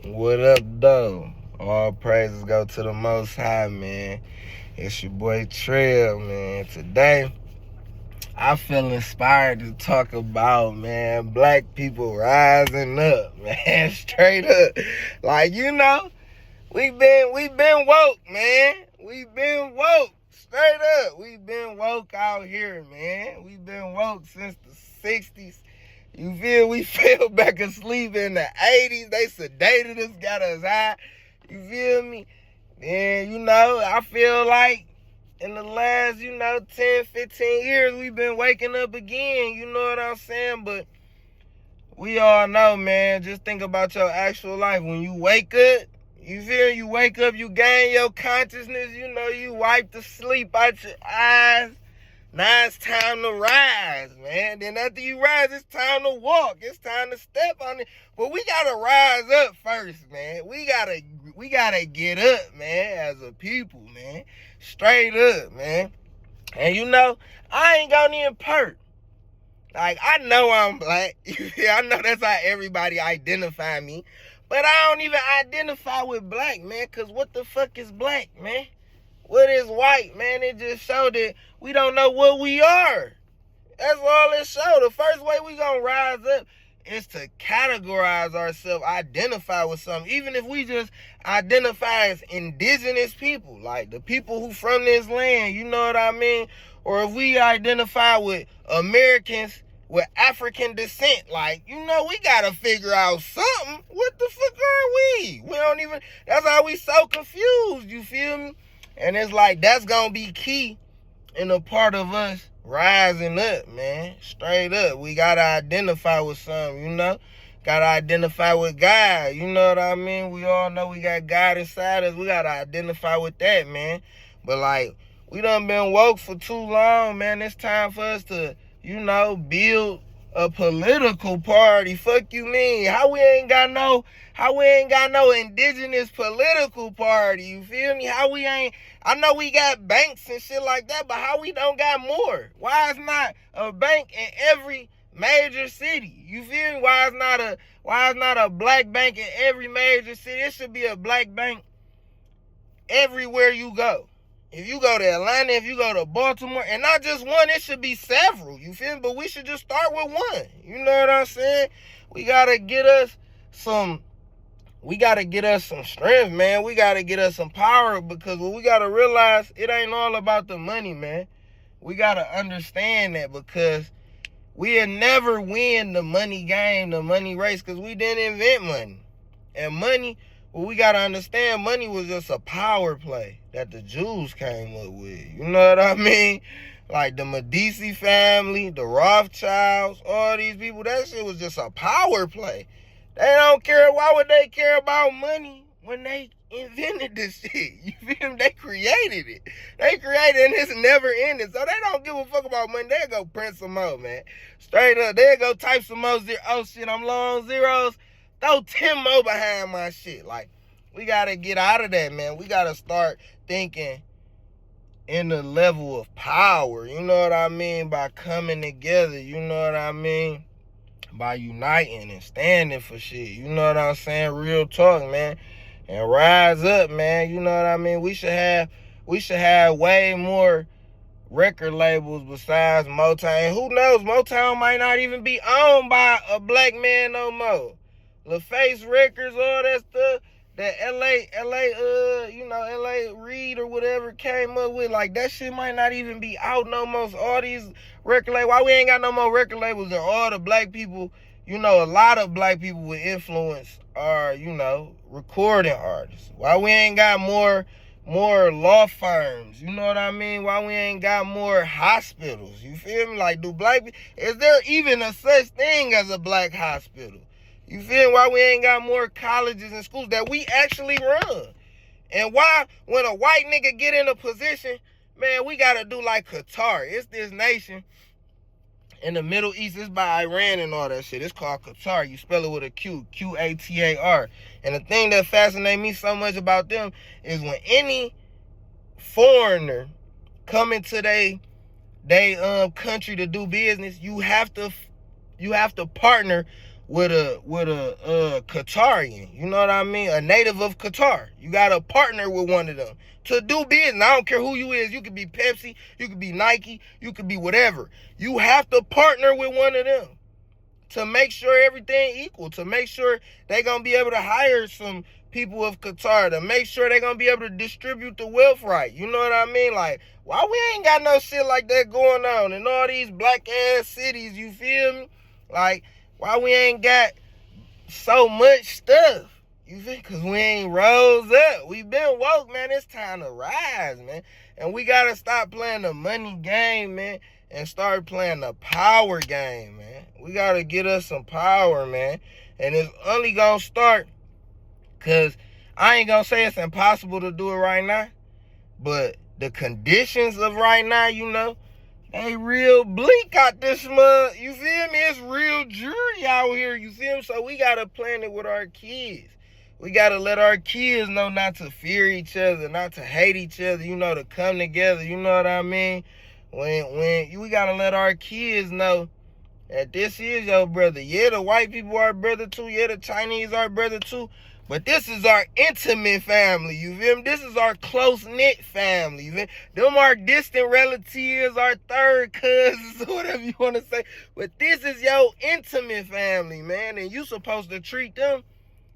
What up, though? All praises go to the Most High, man. It's your boy Trail, man. Today, I feel inspired to talk about, man, black people rising up, man. Straight up. Like, we been woke, man. We been woke. Straight up. We been woke out here, man. We been woke since the 60s. You feel? We fell back asleep in the 80s. They sedated us, got us high. You feel me? And, I feel like in the last, 10, 15 years, we've been waking up again. You know what I'm saying? But we all know, man, just think about your actual life. When you wake up, you wake up, you gain your consciousness, you wipe the sleep out your eyes. Now it's time to rise, man. Then after you rise, it's time to walk. It's time to step on it. But we gotta rise up first, man. We gotta get up, man, as a people, man. Straight up, man. And I ain't gonna even perk. Like, I know I'm black. I know that's how everybody identify me. But I don't even identify with black, man, because what the fuck is black, man? What is white, man? It just showed that we don't know what we are. That's all it showed. The first way we gonna rise up is to categorize ourselves, identify with something. Even if we just identify as indigenous people, like the people who from this land, you know what I mean? Or if we identify with Americans with African descent, like, we gotta figure out something. What the fuck are we? We don't even, that's how we so confused, you feel me? And it's like, that's going to be key in a part of us rising up, man. Straight up. We got to identify with something, Got to identify with God. You know what I mean? We all know we got God inside us. We got to identify with that, man. But, like, we done been woke for too long, man. It's time for us to, build a political party. Fuck you mean? How we ain't got no indigenous political party? You feel me? I know we got banks and shit like that, but how we don't got more? Why is not a bank in every major city? You feel me? Why is not a black bank in every major city? It should be a black bank everywhere you go. If you go to Atlanta, if you go to Baltimore, and not just one, it should be several. You feel me? But we should just start with one. You know what I'm saying? We gotta get us some strength, man. We gotta get us some power, because what we gotta realize, it ain't all about the money, man. We gotta understand that, because we'll never win the money game, the money race, because we didn't invent money. And money, well, we gotta understand, money was just a power play that the Jews came up with. You know what I mean? Like the Medici family, the Rothschilds, all these people, that shit was just a power play. They don't care. Why would they care about money when they invented this shit? You feel me? They created it. And it's never ending. So they don't give a fuck about money. They'll go print some more, man. Straight up. They'll go type some more shit, I'm low on zeros. Throw 10 more behind my shit. Like, we got to get out of that, man. We got to start thinking in the level of power. You know what I mean? By coming together. You know what I mean? By uniting and standing for shit. You know what I'm saying? Real talk, man. And rise up, man. You know what I mean? We should have way more record labels besides Motown. And who knows? Motown might not even be owned by a black man no more. LaFace Records, all that stuff that LA Reid or whatever came up with, like, that shit might not even be out no more. All these record labels, why we ain't got no more record labels? And all the black people, a lot of black people with influence are, recording artists. Why we ain't got more law firms? You know what I mean? Why we ain't got more hospitals? You feel me? Like, is there even a such thing as a black hospital? You feel me? Why we ain't got more colleges and schools that we actually run? And why, when a white nigga get in a position, man, we gotta do like Qatar. It's this nation in the Middle East. It's by Iran and all that shit. It's called Qatar. You spell it with a Q, Qatar. And the thing that fascinates me so much about them is when any foreigner come into they country to do business, you have to partner with a Qatarian. You know what I mean? A native of Qatar. You gotta partner with one of them to do business. I don't care who you is. You could be Pepsi, you could be Nike, you could be whatever. You have to partner with one of them to make sure everything equal, to make sure they gonna be able to hire some people of Qatar, to make sure they gonna be able to distribute the wealth right. You know what I mean? Like, why we ain't got no shit like that going on in all these black ass cities, you feel me? Like, why we ain't got so much stuff? You feel? Because we ain't rose up. We been woke, man. It's time to rise, man. And we got to stop playing the money game, man, and start playing the power game, man. We got to get us some power, man. And it's only going to start because I ain't going to say it's impossible to do it right now, but the conditions of right now, you know, they real bleak out this month. You feel me? It's real jury out here. You feel me? So we got to plan it with our kids. We got to let our kids know not to fear each other, not to hate each other, you know, to come together. You know what I mean? When we got to let our kids know that this is your brother. Yeah, the white people are brother too. Yeah, the Chinese are brother too. But this is our intimate family, you feel me? This is our close-knit family, you feel me? Them are distant relatives, our third cousins, whatever you want to say. But this is your intimate family, man. And you supposed to treat them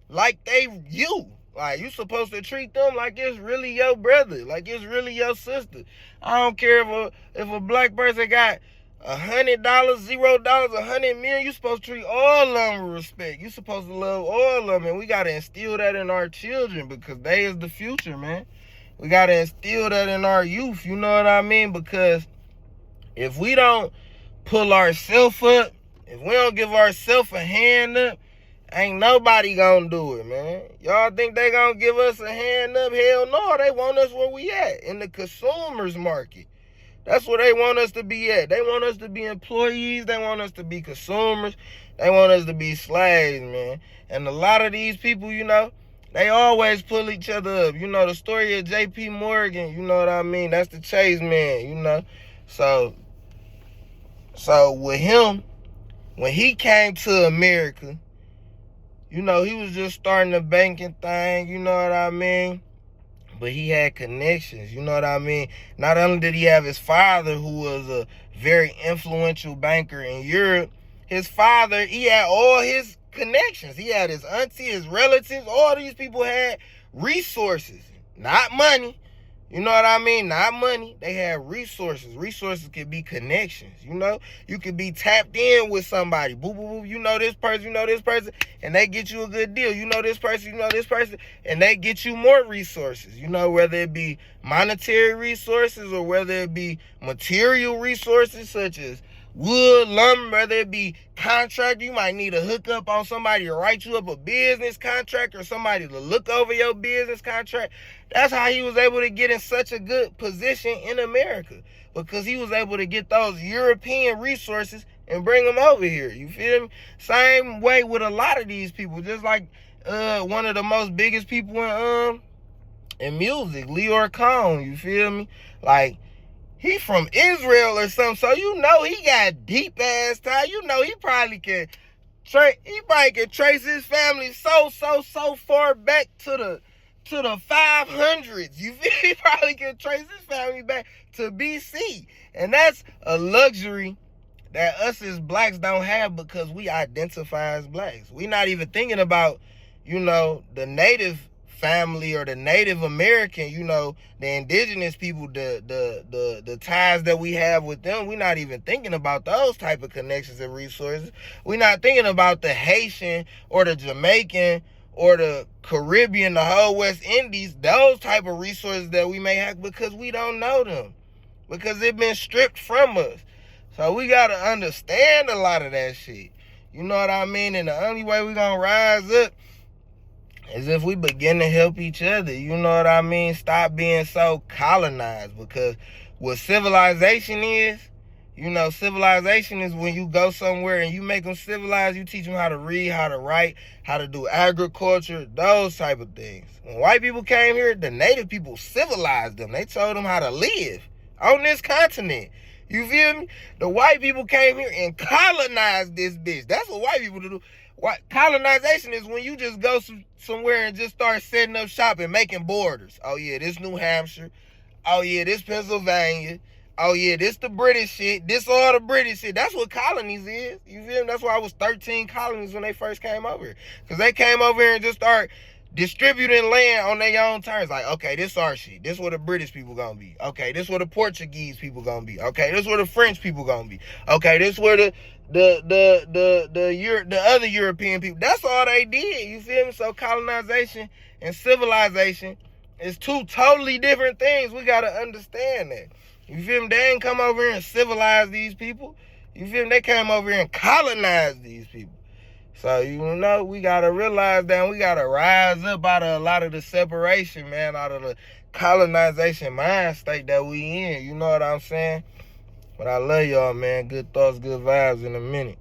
like they you. Like, you supposed to treat them like it's really your brother, like it's really your sister. I don't care if a black person got $100, $0, $100 million, you supposed to treat all of them with respect. You supposed to love all of them, and we got to instill that in our children because they is the future, man. We got to instill that in our youth, you know what I mean? Because if we don't pull ourselves up, if we don't give ourselves a hand up, ain't nobody gonna do it, man. Y'all think they gonna give us a hand up? Hell no, they want us where we at, in the consumers market. That's where they want us to be at. They want us to be employees. They want us to be consumers. They want us to be slaves, man. And a lot of these people, you know, they always pull each other up. You know, the story of J.P. Morgan, you know what I mean? That's the Chase man, you know. So with him, when he came to America, you know, he was just starting the banking thing, you know what I mean? But he had connections, you know what I mean? Not only did he have his father, who was a very influential banker in Europe, his father, he had all his connections. He had his auntie, his relatives, all these people had resources, not money. You know what I mean? Not money. They had resources. Resources could be connections, you know? You could be tapped in with somebody. Boop, boop, boop. You know this person, and they get you a good deal. You know this person, and they get you more resources. You know, whether it be monetary resources or whether it be material resources such as wood, lumber, whether it be contract. You might need a hookup on somebody to write you up a business contract or somebody to look over your business contract. That's how he was able to get in such a good position in America, because he was able to get those European resources and bring them over here. You feel me? Same way with a lot of these people. Just like one of the most biggest people in music, Lyor Cohen. You feel me? Like, he from Israel or something, so you know he got deep ass ties. You know he probably can trace his family so far back to the 500s. You feel? He probably can trace his family back to BC, and that's a luxury that us as blacks don't have because we identify as blacks. We not even thinking about, you know, the native family or the Native American, you know, the indigenous people, the ties that we have with them. We're not even thinking about those type of connections and resources. We're not thinking about the Haitian or the Jamaican or the Caribbean, the whole West Indies, those type of resources that we may have, because we don't know them, because they've been stripped from us. So we got to understand a lot of that shit. You know what I mean? And the only way we're going to rise up is if we begin to help each other. You know what I mean? Stop being so colonized, because what civilization is, you know, civilization is when you go somewhere and you make them civilized. You teach them how to read, how to write, how to do agriculture, those type of things. When white people came here, the native people civilized them. They told them how to live on this continent. You feel me? The white people came here and colonized this bitch. That's what white people do. What colonization is when you just go somewhere and just start setting up shop and making borders. Oh yeah, this New Hampshire. Oh yeah, this Pennsylvania. Oh yeah, this the British shit. This all the British shit. That's what colonies is. You feel me? That's why I was 13 colonies when they first came over here. Because they came over here and just start distributing land on their own terms. Like, okay, this our shit. This where the British people gonna be. Okay, this where the Portuguese people gonna be. Okay, this where the French people gonna be. Okay, this where the other European people. That's all they did. You feel me? So colonization and civilization is two totally different things. We gotta understand that. You feel me? They ain't come over here and civilize these people. You feel me? They came over here and colonized these people. So, you know, we got to realize that we got to rise up out of a lot of the separation, man, out of the colonization mind state that we in. You know what I'm saying? But I love y'all, man. Good thoughts, good vibes in a minute.